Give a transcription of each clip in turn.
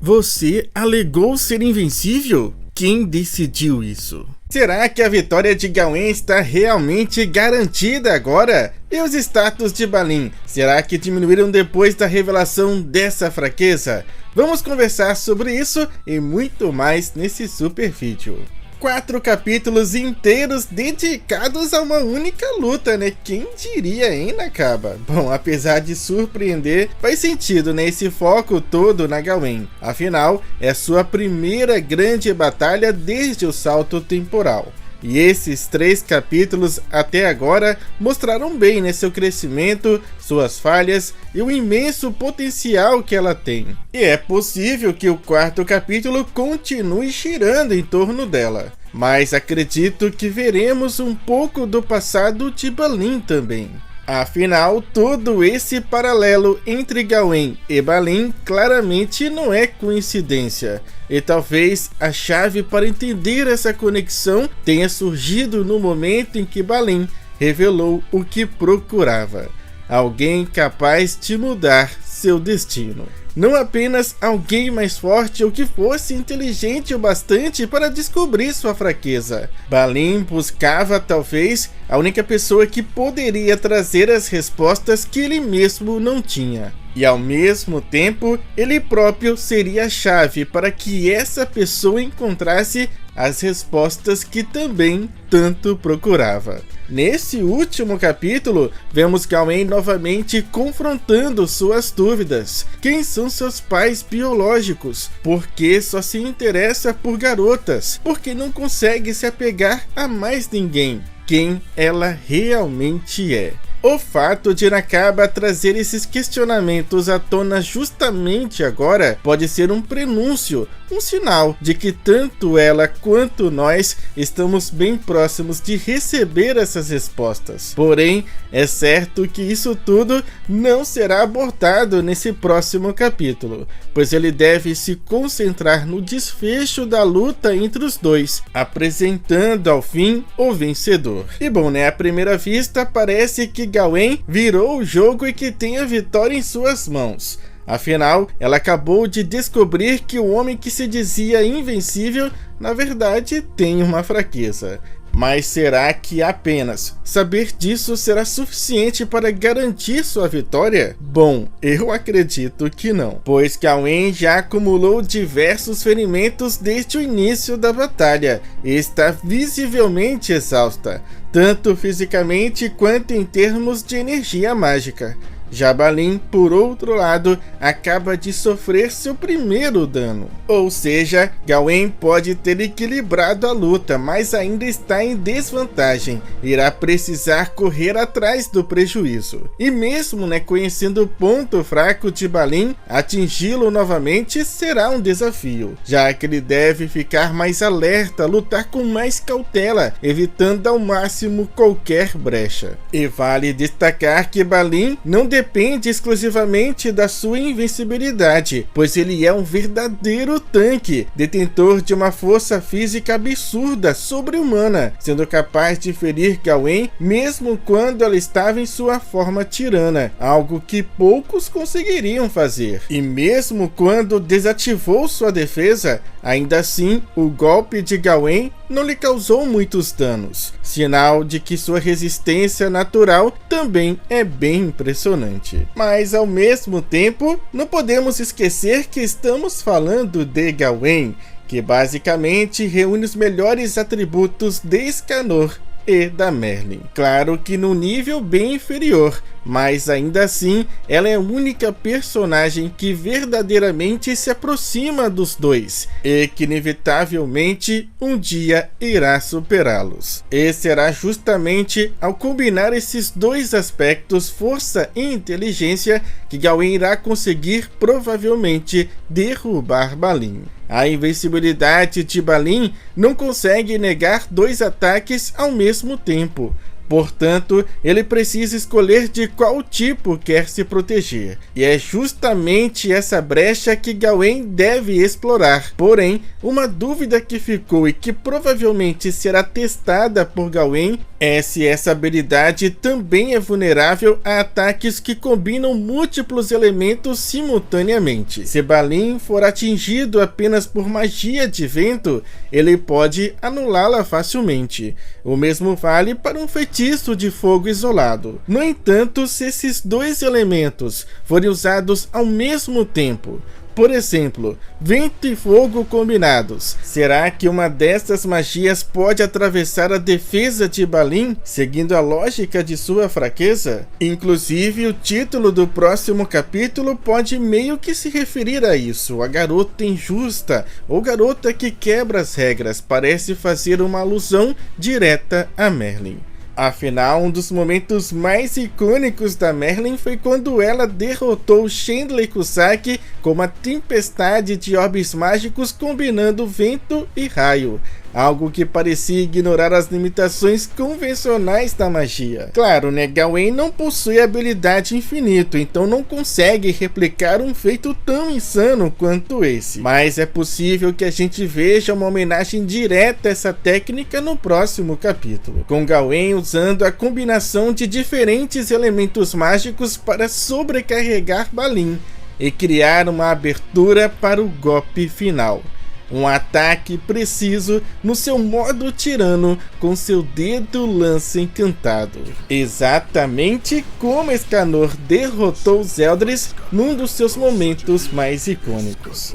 Você alegou ser invencível? Quem decidiu isso? Será que a vitória de Gawain está realmente garantida agora? E os status de Balin, será que diminuíram depois da revelação dessa fraqueza? Vamos conversar sobre isso e muito mais nesse super vídeo. 4 capítulos inteiros dedicados a uma única luta, né? Quem diria, hein, Nakaba? Bom, apesar de surpreender, faz sentido, né? Esse foco todo na Gawain. Afinal, é sua primeira grande batalha desde o salto temporal. E esses 3 capítulos até agora mostraram bem, né, seu crescimento, suas falhas e o imenso potencial que ela tem. E é possível que o 4º capítulo continue girando em torno dela. Mas acredito que veremos um pouco do passado de Balin também. Afinal, todo esse paralelo entre Gawain e Balin claramente não é coincidência. E talvez a chave para entender essa conexão tenha surgido no momento em que Balin revelou o que procurava: alguém capaz de mudar seu destino. Não apenas alguém mais forte ou que fosse inteligente o bastante para descobrir sua fraqueza. Balin buscava talvez a única pessoa que poderia trazer as respostas que ele mesmo não tinha. E ao mesmo tempo, ele próprio seria a chave para que essa pessoa encontrasse as respostas que também tanto procurava. Nesse último capítulo, vemos Gawain novamente confrontando suas dúvidas. Quem são seus pais biológicos? Por que só se interessa por garotas? Por que não consegue se apegar a mais ninguém? Quem ela realmente é? O fato de Nakaba trazer esses questionamentos à tona justamente agora pode ser um prenúncio, um sinal de que tanto ela quanto nós estamos bem próximos de receber essas respostas. Porém, é certo que isso tudo não será abordado nesse próximo capítulo, pois ele deve se concentrar no desfecho da luta entre os dois, apresentando ao fim o vencedor. E bom, né, à primeira vista parece que Gawain virou o jogo e que tem a vitória em suas mãos. Afinal, ela acabou de descobrir que o homem que se dizia invencível, na verdade, tem uma fraqueza. Mas será que apenas saber disso será suficiente para garantir sua vitória? Bom, eu acredito que não, pois Gawain já acumulou diversos ferimentos desde o início da batalha e está visivelmente exausta, tanto fisicamente quanto em termos de energia mágica. Já Balin, por outro lado, acaba de sofrer seu primeiro dano. Ou seja, Gawain pode ter equilibrado a luta, mas ainda está em desvantagem. Irá precisar correr atrás do prejuízo. E mesmo, né, conhecendo o ponto fraco de Balin, atingi-lo novamente será um desafio, já que ele deve ficar mais alerta, lutar com mais cautela, evitando ao máximo qualquer brecha. E vale destacar que Balin não depende exclusivamente da sua invencibilidade, pois ele é um verdadeiro tanque, detentor de uma força física absurda, sobre-humana, sendo capaz de ferir Gawain mesmo quando ela estava em sua forma tirana, algo que poucos conseguiriam fazer. E mesmo quando desativou sua defesa, ainda assim o golpe de Gawain não lhe causou muitos danos, sinal de que sua resistência natural também é bem impressionante. Mas ao mesmo tempo, não podemos esquecer que estamos falando de Gawain, que basicamente reúne os melhores atributos de Escanor e da Merlin. Claro que num nível bem inferior, mas ainda assim ela é a única personagem que verdadeiramente se aproxima dos dois e que inevitavelmente um dia irá superá-los. E será justamente ao combinar esses dois aspectos, força e inteligência, que Gawain irá conseguir provavelmente derrubar Balin. A invencibilidade de Balin não consegue negar 2 ataques ao mesmo tempo. Portanto, ele precisa escolher de qual tipo quer se proteger. E é justamente essa brecha que Gawain deve explorar. Porém, uma dúvida que ficou e que provavelmente será testada por Gawain Essa habilidade também é vulnerável a ataques que combinam múltiplos elementos simultaneamente. Se Balin for atingido apenas por magia de vento, ele pode anulá-la facilmente. O mesmo vale para um feitiço de fogo isolado. No entanto, se esses dois elementos forem usados ao mesmo tempo, por exemplo, vento e fogo combinados, será que uma dessas magias pode atravessar a defesa de Balin, seguindo a lógica de sua fraqueza? Inclusive, o título do próximo capítulo pode meio que se referir a isso. A garota injusta, ou garota que quebra as regras, parece fazer uma alusão direta a Merlin. Afinal, um dos momentos mais icônicos da Merlin foi quando ela derrotou Chandler Kusaki com uma tempestade de orbes mágicos combinando vento e raio, algo que parecia ignorar as limitações convencionais da magia. Claro, né, Gawain não possui habilidade infinita, então não consegue replicar um feito tão insano quanto esse. Mas é possível que a gente veja uma homenagem direta a essa técnica no próximo capítulo, com Gawain usando a combinação de diferentes elementos mágicos para sobrecarregar Balin e criar uma abertura para o golpe final. Um ataque preciso no seu modo tirano com seu dedo lança encantado. Exatamente como Escanor derrotou os Eldris num dos seus momentos mais icônicos.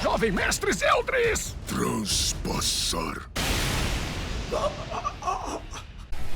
Jovem mestre Eldris! Transpassar.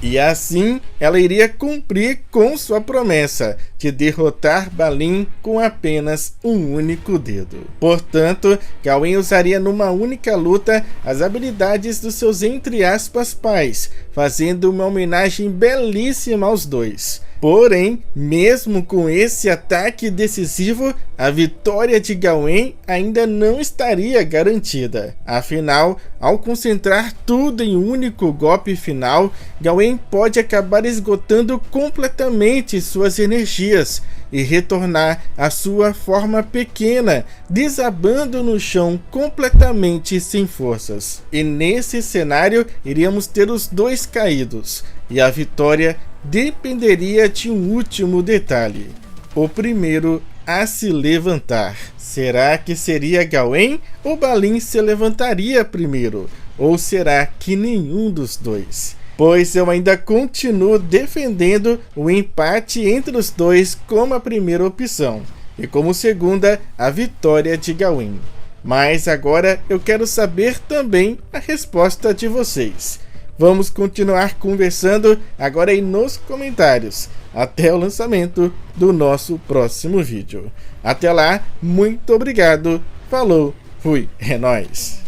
E assim, ela iria cumprir com sua promessa de derrotar Balin com apenas um único dedo. Portanto, Gawain usaria numa única luta as habilidades dos seus entre aspas pais, fazendo uma homenagem belíssima aos dois. Porém, mesmo com esse ataque decisivo, a vitória de Gawain ainda não estaria garantida. Afinal, ao concentrar tudo em um único golpe final, Gawain pode acabar esgotando completamente suas energias e retornar à sua forma pequena, desabando no chão completamente sem forças. E nesse cenário, iríamos ter os dois caídos, e a vitória dependeria de um último detalhe: o primeiro a se levantar. Será que seria Gawain ou Balin se levantaria primeiro? Ou será que nenhum dos dois? Pois eu ainda continuo defendendo o empate entre os dois como a primeira opção, e como segunda, a vitória de Gawain. Mas agora eu quero saber também a resposta de vocês. Vamos continuar conversando agora aí nos comentários, até o lançamento do nosso próximo vídeo. Até lá, muito obrigado, falou, fui, é nóis!